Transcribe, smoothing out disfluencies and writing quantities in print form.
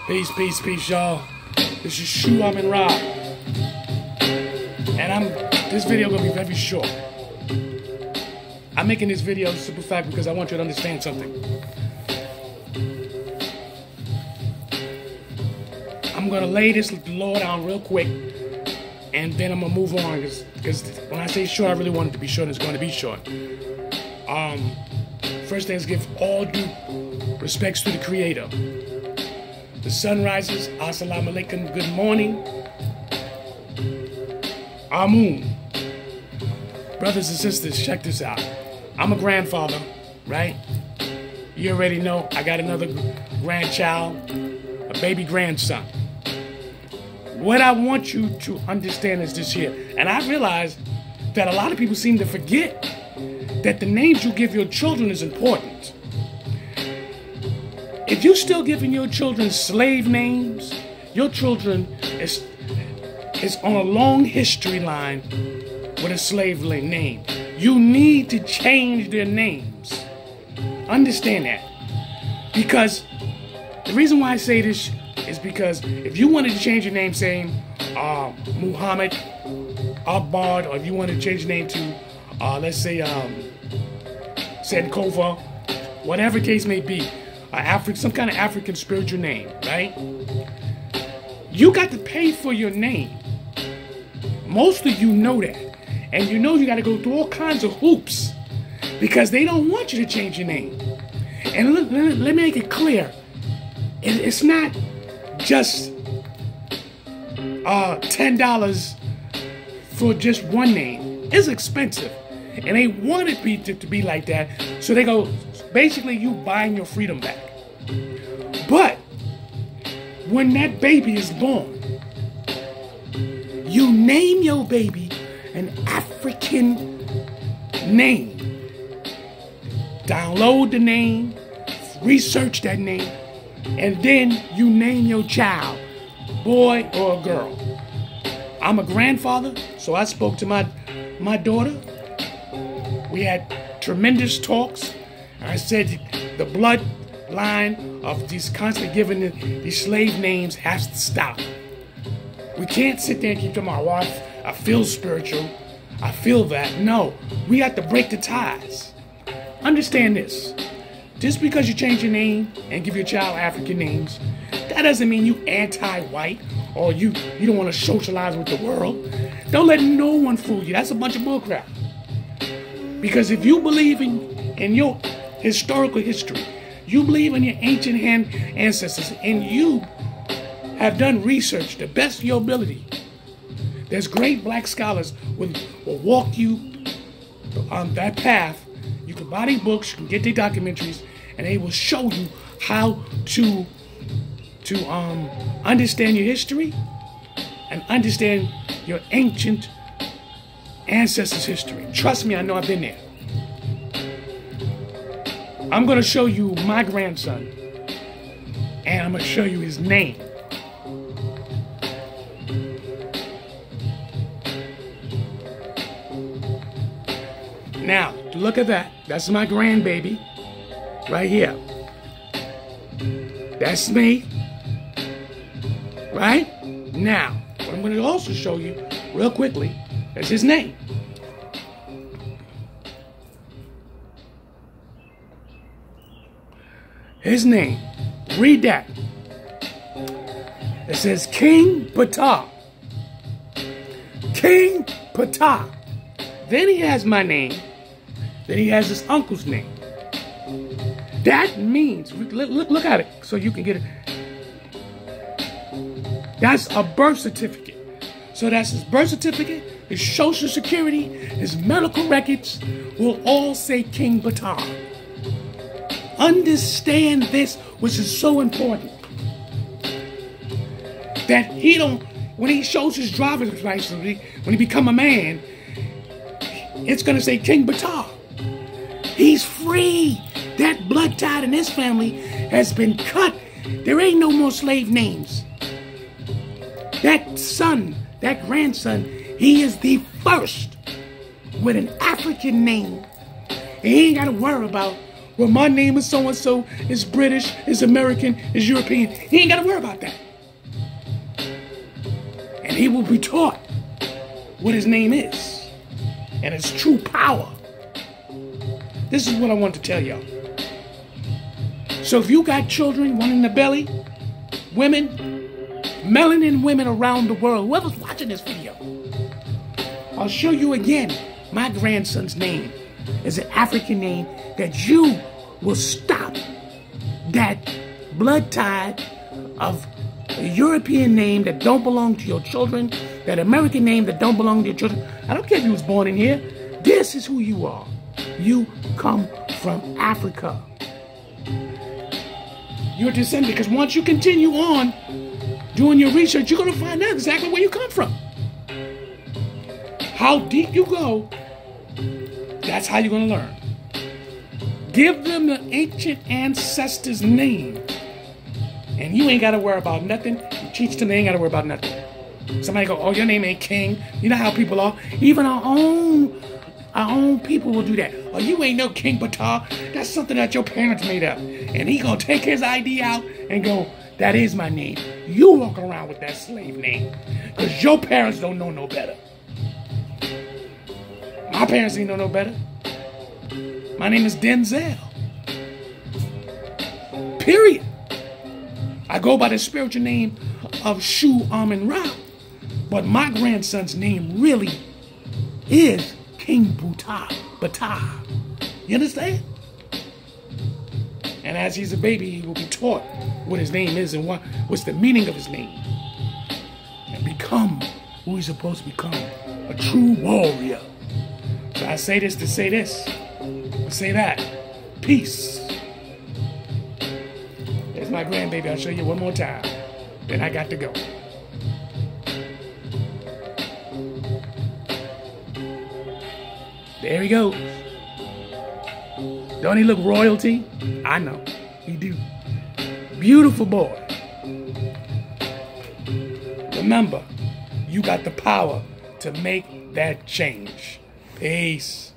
Peace, peace, peace, y'all. This is Shu Amun Ra. And this video gonna be very short. I'm making this video super fast because I want you to understand something. I'm gonna lay this law down real quick, and then I'm gonna move on because when I say short, I really want it to be short, and it's gonna be short. First thing is give all due respects to the Creator. The sun rises, assalamu alaikum, good morning. Amun. Brothers and sisters, check this out. I'm a grandfather, right? You already know I got another grandchild, a baby grandson. What I want you to understand is this here, and I realize that a lot of people seem to forget that the names you give your children is important. If you're still giving your children slave names, your children is on a long history line with a slave name. You need to change their names. Understand that. Because the reason why I say this is because if you wanted to change your name saying Muhammad, Akbar, or if you wanted to change your name to, let's say, Senkova, whatever case may be, some kind of African spiritual name, right? You got to pay for your name. Most of you know that. And you know you got to go through all kinds of hoops because they don't want you to change your name. And let me make it clear. It's not just $10 for just one name. It's expensive. And they want it to be like that. So they go, basically you buying your freedom back. But when that baby is born, you name your baby an African name. Download the name, research that name, and then you name your child, boy or girl. I'm a grandfather, so I spoke to my daughter. We had tremendous talks. I said the bloodline of these constantly giving these slave names has to stop. We can't sit there and keep talking about, well, I feel spiritual. I feel that. No, we have to break the ties. Understand this. Just because you change your name and give your child African names, that doesn't mean you anti-white or you don't want to socialize with the world. Don't let no one fool you. That's a bunch of bullcrap. Because if you believe in your historical history, you believe in your ancient ancestors, and you have done research the best of your ability, there's great black scholars will walk you on that path. You can buy these books, you can get their documentaries, and they will show you how to understand your history and understand your ancient ancestors' history. Trust me, I know I've been there. I'm going to show you my grandson, and I'm going to show you his name. Now, look at that. That's my grandbaby right here. That's me. Right? Now, what I'm going to also show you real quickly is his name. His name. Read that. It says King Ptah. King Ptah. Then he has my name. Then he has his uncle's name. That means, look at it so you can get it. That's a birth certificate. So that's his birth certificate, his social security, his medical records will all say King Ptah. Understand this, which is so important. That when he shows his driver's license, when he become a man, it's going to say King Ptah. He's free. That blood tie in his family has been cut. There ain't no more slave names. That son, that grandson, he is the first with an African name. And he ain't got to worry about well, my name is so-and-so, is British, is American, is European. He ain't got to worry about that. And he will be taught what his name is and its true power. This is what I want to tell y'all. So if you got children, one in the belly, women, melanin women around the world, whoever's watching this video, I'll show you again. My grandson's name is an African name that you will stop that blood tide of a European name that don't belong to your children, that American name that don't belong to your children. I don't care if you was born in here. This is who you are. You come from Africa. You're descendant, because once you continue on doing your research, you're going to find out exactly where you come from. How deep you go, that's how you're going to learn. Give them the ancient ancestors' name, and you ain't got to worry about nothing. You teach them, they ain't got to worry about nothing. Somebody go, oh, your name ain't King. You know how people are. Even our own people will do that. Oh, you ain't no King Ptah. That's something that your parents made up. And he gonna take his ID out and go, that is my name. You walk around with that slave name, because your parents don't know no better. My parents ain't know no better. My name is Denzel. Period. I go by the spiritual name of Shu Amun Ra, but my grandson's name really is King Ptah. You understand? And as he's a baby, he will be taught what his name is and what's the meaning of his name, and become who he's supposed to become, a true warrior. So I say this to say this, I say that. Peace. There's my grandbaby. I'll show you one more time. Then I got to go. There he goes. Don't he look royalty? I know. He do. Beautiful boy. Remember, you got the power to make that change. Peace.